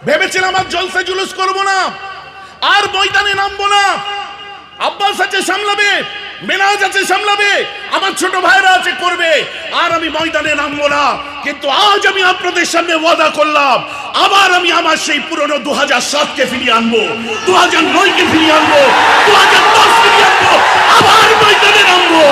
ভেবেছিলাম আর জলসা জুলুস করবো না, আর ময়দানে নামবো না। আব্বাস আছে সামলাবে, মেনাজ আছে সামলাবে, আমার ছোট ভাইরা আছে করবে, আর আমি ময়দানে নামবো না। কিন্তু আজ আমি আপনাদের সামনে ওয়াদা করলাম, আবার আমি আমার সেই পুরনো 2007-কে ফিরিয়ে আনবো, 2009-কে ফিরিয়ে আনবো, 2010 ফিরিয়ে আনবো, আবার ময়দানে নামবো।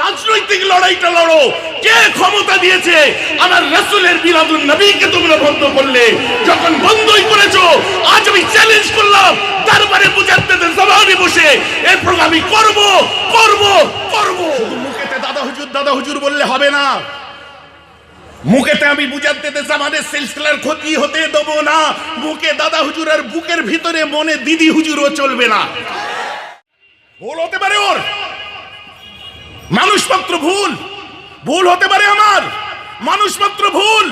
রাজনৈতিক লড়াইটা লড়ো, কে ক্ষমতা দিয়েছে? আমার রাসূলের মিলাদুন নবীকে তোমরা বন্ধ করলে, যখন বন্ধই করেছো, আজ আমি চ্যালেঞ্জ করলাম দরবারে মুজাদ্দিদের জবানে বসে এই প্রোগ্রাম আমি করব করব করব। শুধু মুখেতে দাদা হুজুর বললে হবে না, মুখেতে আমি মুজাদ্দিদের জামানের সিলসিলার ক্ষতি হতে দেব না। মুখে দাদা হুজুর আর বুকের ভিতরে মনে দিদি হুজুরও চলবে না। ভুল হতে পারে ওর, মানুষ মাত্র ভুল হতে পারে, আমার মানুষ মাত্র ভুল,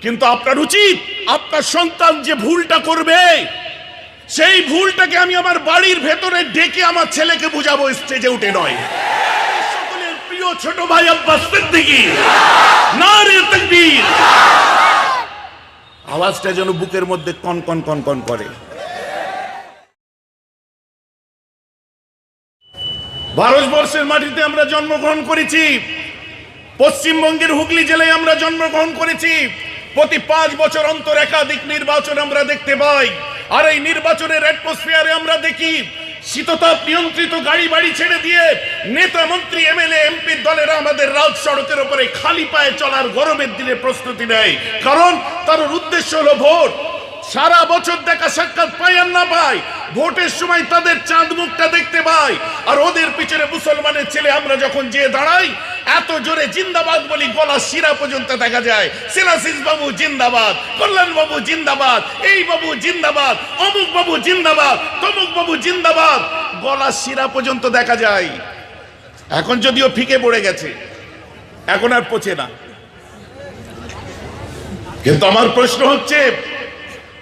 কিন্তু আপনার উচিত আপনার সন্তান যে ভুলটা করবে সেই ভুলটাকে আমি আমার বাড়ির ভেতরে ডেকে আমার ছেলেকে বুঝাবো, স্টেজে উঠে নয়। সকলের প্রিয় ছোট ভাই আব্বাস সিদ্দিকী, নারে তাকবীর। আওয়াজটা যেন বুকের মধ্যে কন কন কন কন করে। ভারতবর্ষের মাটিতে আমরা জন্মগ্রহণ করেছি, পশ্চিমবঙ্গের হুগলি জেলায় আমরা জন্মগ্রহণ করেছি। প্রতি 5 বছর অন্তর একাধিক নির্বাচন আমরা দেখতে পাই, আর এই নির্বাচনের অ্যাটমসফিয়ারে আমরা দেখি শীততাপ নিয়ন্ত্রিত গাড়ি বাড়ি ছেড়ে দিয়ে নেতা মন্ত্রী এমএলএ এমপির দলেরা আমাদের রাজ সড়কের উপরে খালি পায়ে চলার গরমের দিনে প্রস্তুতি নেয়, কারণ তার উদ্দেশ্য হলো ভোট। সারা বছর দেখা সাক্ষাৎ পায় আর না পায়, ভোটের সময় তাদের চাঁদ মুখটা দেখতে পাই। আর ওদের পিছনে মুসলমানের ছেলে আমরা যখন যে দাঁড়াই, এত জোরে জিন্দাবাদ বলি গলা শিরা পর্যন্ত দেখা যায়। সিলাসিস বাবু জিন্দাবাদ, কল্যাণ বাবু জিন্দাবাদ, এই বাবু জিন্দাবাদ, অমুক বাবু জিন্দাবাদ, তমুক বাবু জিন্দাবাদ, গলা শিরা পর্যন্ত দেখা যায়। এখন যদিও ফিকে পড়ে গেছে, এখন আর পচে না। কিন্তু আমার প্রশ্ন হচ্ছে,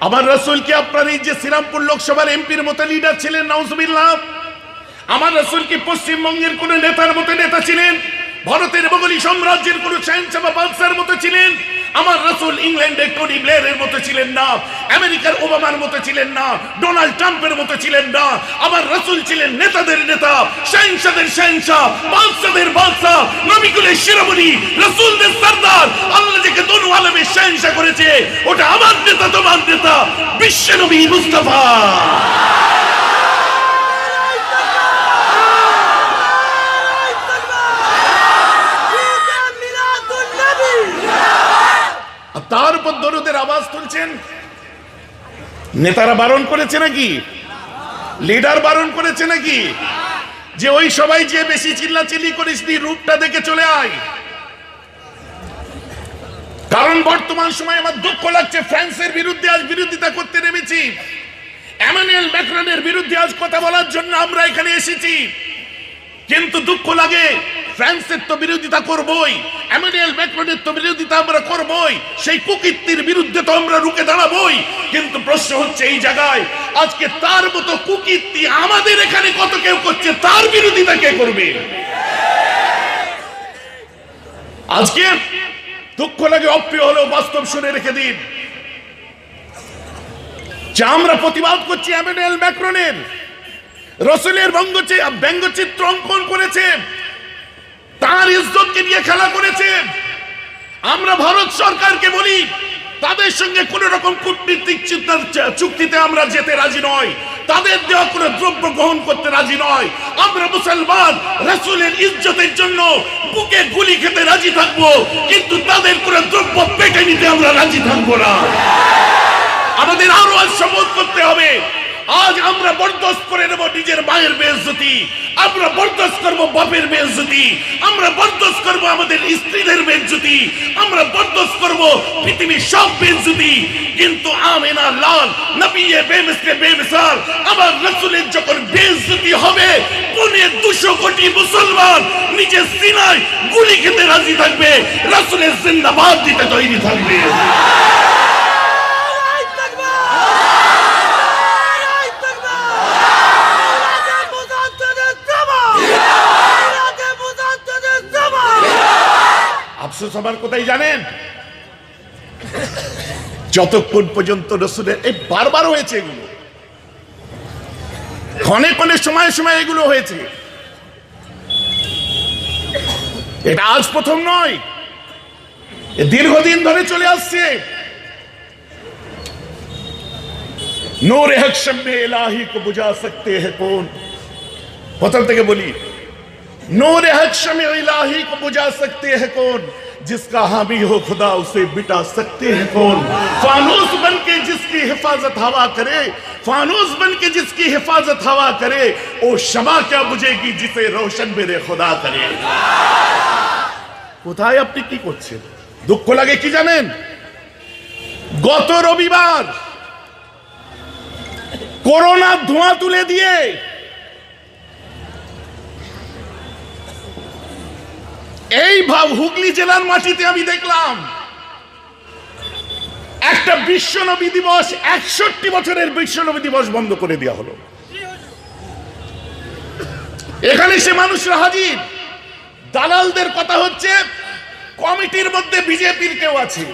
আমার রাসূল কি আপনার এই যে শ্রীরামপুর লোকসভার এমপির মতো লিডার ছিলেন? নাউজুবিল্লাহ। আমার রাসূল কি পশ্চিমবঙ্গের কোন নেতার মতো নেতা ছিলেন? ভারতের মোগলি সাম্রাজ্যের কোন শাহজাহান বা বাদশার মতো ছিলেন? আমার রাসূল ইংল্যান্ডের টনি ব্লেয়ারের মতো ছিলেন না, আমেরিকার ওবামার মতো ছিলেন না, ডোনাল্ড ট্রাম্পের মতো ছিলেন না। আমার রাসূল ছিলেন নেতাদের নেতা, শাহজাহানদের শাহজাহান, বাদশাদের বাদশা, নবীকুলের শিরোমণি, রাসূলদের সরদার। আল্লাহ যাকে দোনো আলমের শাহজাহান করেছে, ওটা আমার নেতা, তোমার নেতা, বিশ্ব নবী মুস্তাফা। তার উপর দরুদের আওয়াজ তুলছেন। নেতারা বারণ করেছে নাকি? লিডার বারণ করেছে নাকি যে ওই সবাই যে বেশি চিল্লাচিল্লি করিস নি, রূপটা দেখে চলে আয়? কারণ বর্তমান সময় আমার দুঃখ লাগছে, ফ্রান্সের বিরুদ্ধে আজ বিরোধিতা করতে নেমেছি, এমানুয়েল ম্যাক্রনের বিরুদ্ধে আজ কথা বলার জন্য আমরা এখানে এসেছি। কিন্তু দুঃখ লাগে, ফ্রান্সের তো বিরোধিতা করবই, এমানুয়েল ম্যাক্রনের তো বিরোধিতা আমরা করবই, সেই কুকীর্তির বিরুদ্ধে তো আমরা রুখে দাঁড়াবই। কিন্তু প্রশ্ন হচ্ছে এই জায়গায় আজকে তার মতো কুকীর্তি আমাদের এখানে কত কেউ করছে, তার বিরোধিতা কে করবে? আজকে দুঃখ লাগে, অপ্রিয় হলেও বাস্তব শুনে রেখে দিন যে আমরা প্রতিবাদ করছি এমানুয়েল ম্যাক্রনের, রাসূলের ব্যঙ্গচিত্র অঙ্কন করেছে, তার ইজ্জতকে নিয়ে খেলা করেছে। আমরা ভারত সরকারকে বলি, তাদের সঙ্গে কোন রকম কূটনীতিক চুক্তিতে আমরা যেতে রাজি নয়, তাদের দেওয়া কোনো দ্রব্য গ্রহণ করতে রাজি নয়। আমরা মুসলমান, রাসূলের ইজ্জতের জন্য বুকে গুলি খেতে রাজি থাকবো, কিন্তু তাদের কোনো দ্রব্য পেটে নিতে আমরা রাজি থাকবো না। আমাদের আরো আজ শপথ করতে হবে, আজ আমরা বরদাস্ত করে নেব নিজের মায়ের বেইজ্জতি, আমরা বরদাস্ত করব বাপের বেইজ্জতি, আমরা বরদাস্ত করব আমাদের স্ত্রীদের বেইজ্জতি, আমরা বরদাস্ত করব পৃথিবীর সব বেইজ্জতি। কিন্তু আমিনা লাল নবী বেমিসলে বেমিসাল আমার রাসূলের যখন বেইজ্জতি হবে, পুনে 200 কোটি মুসলমান নিজের সিনায় গুলি খেতে রাজি থাকবে, রাসূলের জিন্দাবাদ দিতে তৈরি থাকবে। সবার কোথায় জানেন? যতক্ষণ পর্যন্ত রসুলের, এই বারবার হয়েছে এগুলো, ক্ষণে ক্ষণে সময় সময় এগুলো হয়েছে, এটা আজ প্রথম নয়, দীর্ঘদিন ধরে চলে আসছে। নূরে হক শম্মে ইলাহি কো বুঝা সকতে হ্যায় কোন, প্রথম থেকে বলি, नूर हक शम्मे इलाही को बुझा सकते हैं कौन, जिसका हामी हो खुदा उसे मिटा सकते हैं कौन। फानूस बन के जिसकी हिफाजत हवा करे, फानूस बन के जिसकी हिफाजत हवा करे, ओ शमा क्या बुझेगी जिसे रोशन मेरे खुदा करे। কোথায় আপনি কি করছেন? দুঃখ লাগে কি জানেন? গত রবিবার করোনা ধোঁয়া তুলে দিয়ে এই ভাব হুগলি জেলার মাটিতে আমি দেখলাম একটা বিশ্ব নবী দিবস, 61 বছরের বিশ্ব নবী দিবস বন্ধ করে দেওয়া হলো। এখানে সে মানুষরা হাজির, দালালদের কথা হচ্ছে কমিটির মধ্যে বিজেপির কেউ আছে।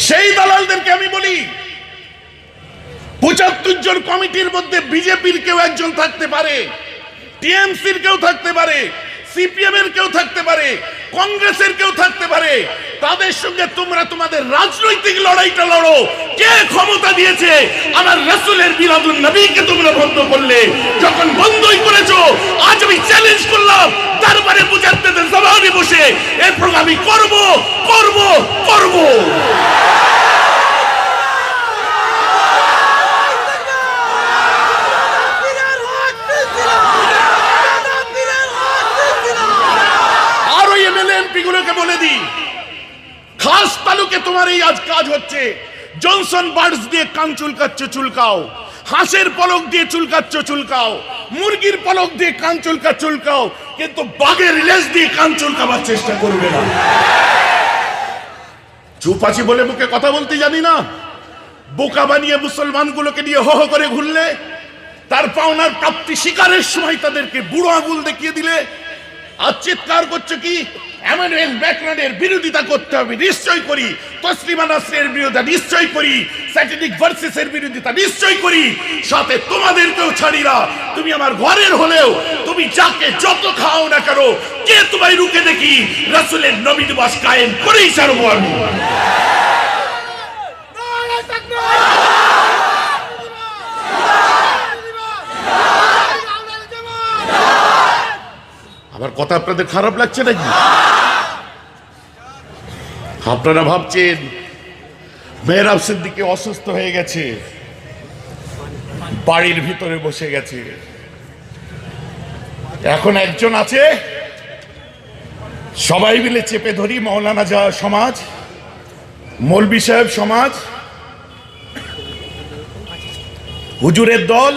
সেই দালালদেরকে আমি বলি 75 জন কমিটির মধ্যে বিজেপির কেউ একজন থাকতে পারে, টিএমসির কেউ থাকতে পারে, সিপিএম এর কেউ থাকতে পারে, কংগ্রেসের কেউ থাকতে পারে। তাদের সঙ্গে তোমরা তোমাদের রাজনৈতিক লড়াইটা লড়ো। কে ক্ষমতা দিয়েছে আমার রাসূলের মিলাদুন নবীকে তোমরা বন্ধ করলে? যখন বন্ধই করেছো, আজ আমি চ্যালেঞ্জ করলাম তারপরে মুজাদ্দিদের জবানে বসে এরপর আমি করব করব করব। বলে দি খাস তালুকে তোমার এই আজ কাজ হচ্ছে, জনসন বার্ডস দিয়ে কান চুলকাচ্ছ চুলকাও, হাঁসের পলক দিয়ে চুলকাচ্ছ চুলকাও, মুরগির পলক দিয়ে কান চুলকাচ্ছ চুলকাও, কিন্তু বাঘের লেজ দিয়ে কান চুলকাবার চেষ্টা করবে না। চুপ আছি বলে মুখে কথা বলতে জানি না, বোকা বানিয়ে মুসলমানগুলোকে নিয়ে হো হো করে ঘুরলে, তার পাওনার প্রাপ্তি শিকারের সময় তাদেরকে বুড়ো আঙুল দেখিয়ে দিলে, আর চিৎকার করছো কি এমানুয়েল ম্যাক্রনের বিরোধিতা করতে হবে, নিশ্চয় করি। তসলিমা নাসরিনের বিরোধিতা নিশ্চয় করি, স্যাটেনিক ভার্সেসের বিরোধিতা নিশ্চয় করি, সাথে তোমাদেরকেও ছাড়ি না। তুমি আমার ঘরের হলেও তুমি যাকে যত খাও না কেন, কে তোমায় রুখে দেখি, রাসূলের নবী দিবস কায়েম করেই ছাড়বো আমি। আমার কথা আপনাদের খারাপ লাগছে নাকি? আপনারা ভাবছেন মেহরাব সিদ্দিকী অসুস্থ হয়ে গেছে, বাড়ির ভিতরে বসে গেছে। এখন একজন আছে, সবাই মিলে চেপে ধরি, মাওলানা যা সমাজ, মৌলভী সাহেব সমাজ, হুজুরের দল,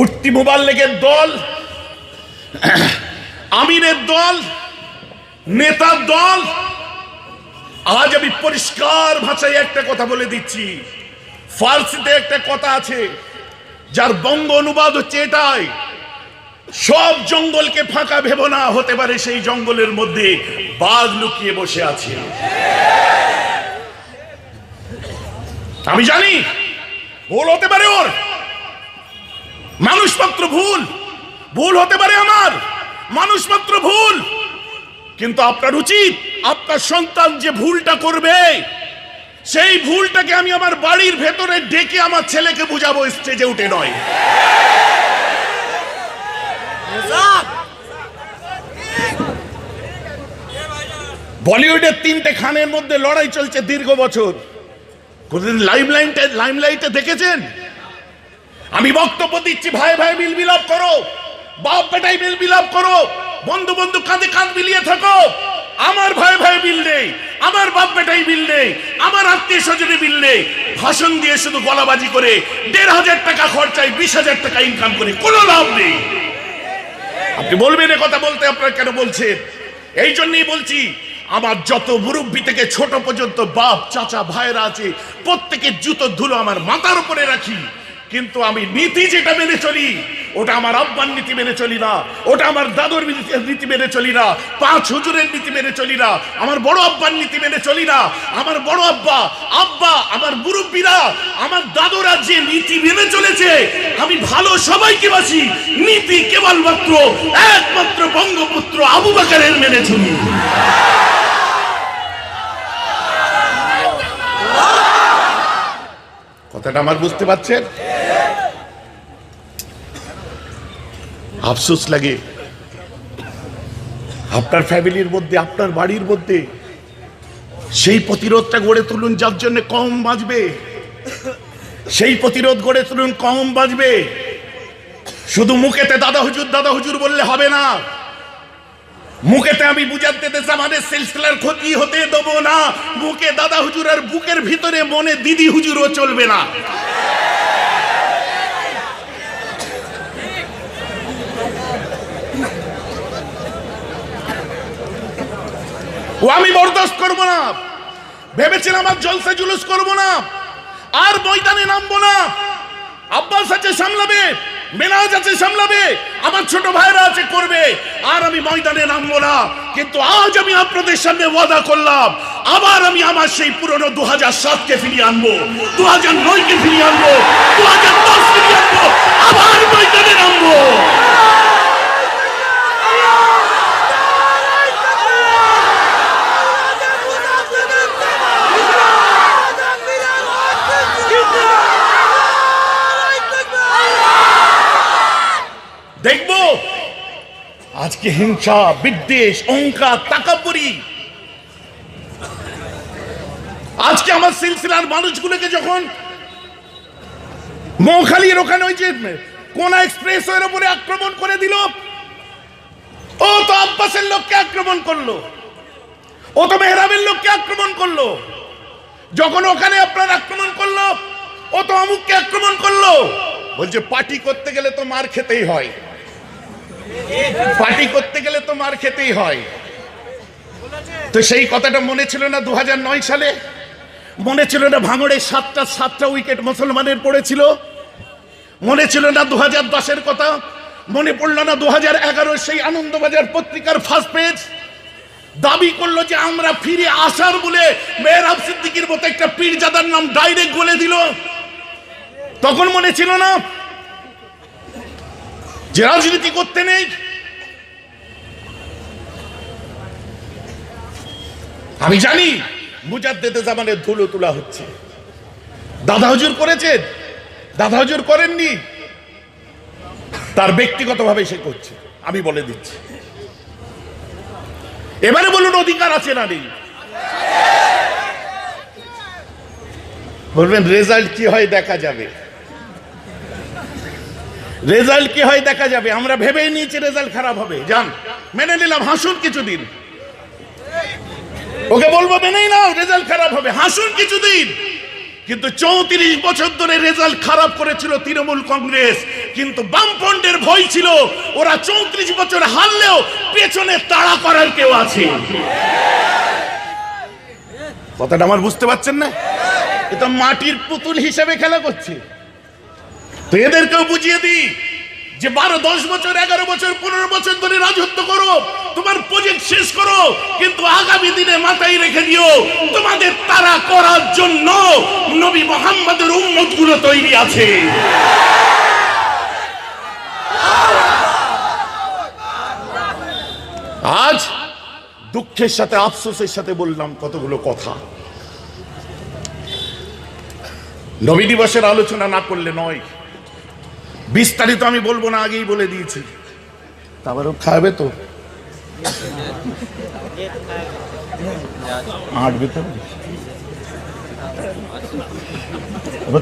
উঠতি মুবাল্লিগের দল, আমিরের দল, নেতার দল। আজ আমি পরিষ্কার ভাষায় একটা কথা বলে দিচ্ছি, ফার্সিতে একটা কথা আছে যার বঙ্গ অনুবাদ হচ্ছে এটাই, সব জঙ্গলকে ফাঁকা ভেবো না, হতে পারে সেই জঙ্গলের মধ্যে বাঘ লুকিয়ে বসে আছে। আমি জানি ভুল হতে পারে ওর, মানুষ মাত্র ভুল, ভুল হতে পারে আমার, মানুষ মাত্র ভুল, কিন্তু আপনার উচিত আপনার সন্তান যে ভুলটা করবে সেই ভুলটাকে আমি আমার বাড়ির ভেতরে ডেকে আমার ছেলেকে বুঝাবো, স্টেজে উঠে নয়। বলিউডের 3টে খানের মধ্যে লড়াই চলছে দীর্ঘ বছর, কোনদিন লাইমলাইটে দেখেছেন? আমি বক্তব্য দিচ্ছি, ভাই ভাই মিল বিলাপ করো, বাপ বেটাই মিল বিলাপ করো, বন্ধু বন্ধু কাঁধে কাঁধ মিলিয়ে থাকো। আমার ভাই ভাই মিল নেই, আমার বাপ বেটাই মিল নেই, আমার আত্মীয় স্বজনে মিল নেই। ভাষণ দিয়ে শুধু গলাবাজি করে 1,500 টাকা খরচায় 20,000 টাকা ইনকাম করে কোনো লাভ নেই। আপনি বলবেন এ কথা বলতে আপনারা কেন বলছেন? এই জন্যই বলছি, আমার যত মুরব্বী থেকে ছোট পর্যন্ত বাপ চাচা ভাইরা আছে, প্রত্যেকের জুতো ধুলো আমার মাথার উপরে রাখি। কিন্তু আমি নীতি যেটা মেনে চলি ওটা আমার আব্বার নীতি মেনে চলি না, ওটা আমার দাদুর নীতি মেনে চলি না, 5 হুজুরের নীতি মেনে চলি না, আমার বড় আব্বার নীতি মেনে চলি না। আমার বড় আব্বা, আমার মুরব্বীরা, আমার দাদুরা যে নীতি মেনে চলেছে, আমি ভালো সবাইকে বাসি, নীতি কেবলমাত্র একমাত্র বঙ্গপুত্র আবু বকরের মেনে চলি। কথাটা আমার বুঝতে পারছেন? আফসোস লাগে আপনার ফ্যামিলির মধ্যে, আপনার বাড়ির মধ্যে সেই প্রতিরোধটা গড়ে তুলুন যার জন্য কম বাঁচবে, সেই প্রতিরোধ গড়ে তুলুন কম বাঁচবে। শুধু মুখেতে দাদা হুজুর বললে হবে না, মুখেতে আমি বুঝাতে জামানের সিলসিলার ক্ষতি হতে দেবো না, মুখে দাদা হুজুর আর বুকের ভিতরে মনে দিদি হুজুরও চলবে না। ও আমি বরদাস্ত করবো না। ভেবেছিলাম আর জলসা জুলুস করবো না, আর ময়দানে নামবো না। আব্বাস আছে সামলাবে, মেনাজ আছে সামলাবে, আমার ছোট ভাইরা আছে করবে, আর আমি ময়দানে নামবো না। কিন্তু আজ আমি আপনাদের সামনে ওয়াদা করলাম, আবার আমি আমার সেই পুরনো 2007-কে ফিরিয়ে আনবো, 2009-কে ফিরিয়ে আনবো, 2010 ফিরিয়ে আনবো, আবার ময়দানে নামবো। দেখবো আজকে হিংসা, বিদ্বেষ, অহংকার, তাকাব্বুরি, আজকে আমার সিলসিলার মানুষগুলোকে যখন মৌখালির ওখানে ওই যে কোনা এক্সপ্রেসওয়ের উপরে আক্রমণ করে দিল, ও তো আব্বাসের লোককে আক্রমণ করলো, ও তো মেহরাবের লোককে আক্রমণ করলো। যখন ওখানে আপনার আক্রমণ করলো, ও তো অমুককে আক্রমণ করলো। বলছে পার্টি করতে গেলে তো মার খেতেই হয়, পার্টি করতে গেলে তো মার খেতেই হয়। তো সেই কথাটা মনে ছিল না 2009 সালে? মনে ছিল না ভাঙড়ে 7টা উইকেট মুসলমানের পড়েছিল? মনে ছিল না 2010-এর কথা? মনে পড়লো না 2011 সেই আনন্দবাজার পত্রিকার ফার্স্ট পেজ দাবি করলো যে আমরা ফিরে আসার বলে মেহরাব সিদ্দিকীর মতো একটা পীরজাদার নাম ডাইরেক্ট বলে দিল? তখন মনে ছিল না যে রাজনীতি করতে নেই? আমি জানি মুজাদ্দেদে জামানের ধুলো তোলা হচ্ছে। দাদা হুজুর করেছেন, দাদা হুজুর করেননি, তার ব্যক্তিগতভাবে সে করছে, আমি বলে দিচ্ছি। এবারে বলুন অধিকার আছে না নেই? বলবেন রেজাল্ট কি হয় দেখা যাবে, রেজাল্ট কি হয় দেখা যাবে। আমরা ভেবেই নিয়েছি রেজাল্ট খারাপ হবে, যান মেনে নিলাম, হাসুন কিছুদিন, ওকে বলবো মেনেই নাও রেজাল্ট খারাপ হবে, হাসুন কিছুদিন। কিন্তু 34 বছর ধরে রেজাল্ট খারাপ করেছিল তৃণমূল কংগ্রেস, কিন্তু বামফ্রন্টের ভয় ছিল ওরা 34 বছর হারলেও পেছনে তাড়া করার কেউ আছে। কথাটা আমার বুঝতে পারছেন না? এটা মাটির পুতুল হিসেবে খেলা করছে। তো এদেরকেও বুঝিয়ে দিই যে 12, 10 বছর, 11 বছর, 15 বছর ধরে রাজত্ব করো, তোমার প্রজেক্ট শেষ করো, কিন্তু আগামী দিনে মাথায় রেখে দিও তোমাদের তারা করার জন্য নবী মুহাম্মদের উম্মত গুলো তৈরি আছে। আজ দুঃখের সাথে আফসোসের সাথে বললাম কতগুলো কথা। নবী দিবসের আলোচনা না করলে নয়, বিস্তারিত আমি বলবো না, আগেই বলে দিয়েছি। তারপরেও খাবে তো আটবে তো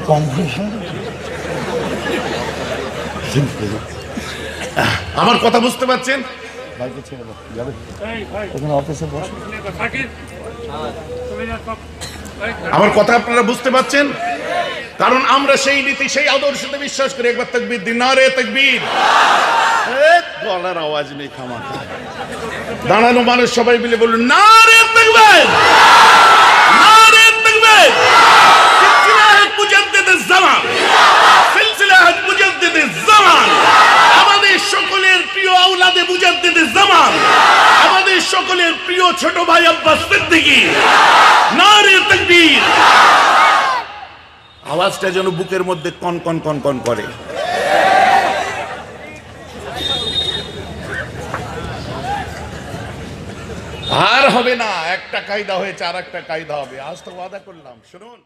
কম। আমার কথা বুঝতে পারছেন? আমার কথা আপনারা বুঝতে পারছেন? কারণ আমরা সেই নীতি, সেই আদর্শতে বিশ্বাস করি। একবার তাকবীর দিন, নারে তাকবীর। গলার আওয়াজ নেই, থামা। দাঁড়ানো মানুষ সবাই মিলে বলুন নারে তাকবীর, নারে তাকবীর। সিলসিলা মুজাদ্দেদে জামান, সিলসিলা মুজাদ্দিদুজ জামান, আমাদের সকলের প্রিয় ছোট ভাই আব্বাস সিদ্দিকী, নারে তাকবীর। আওয়াজটা যেন বুকের মধ্যে কন কন কন কন করে। আর হবে না, একটা কায়দা হয়েছে আর একটা কায়দা হবে। আজ তো ওয়াদা করলাম, শুনুন।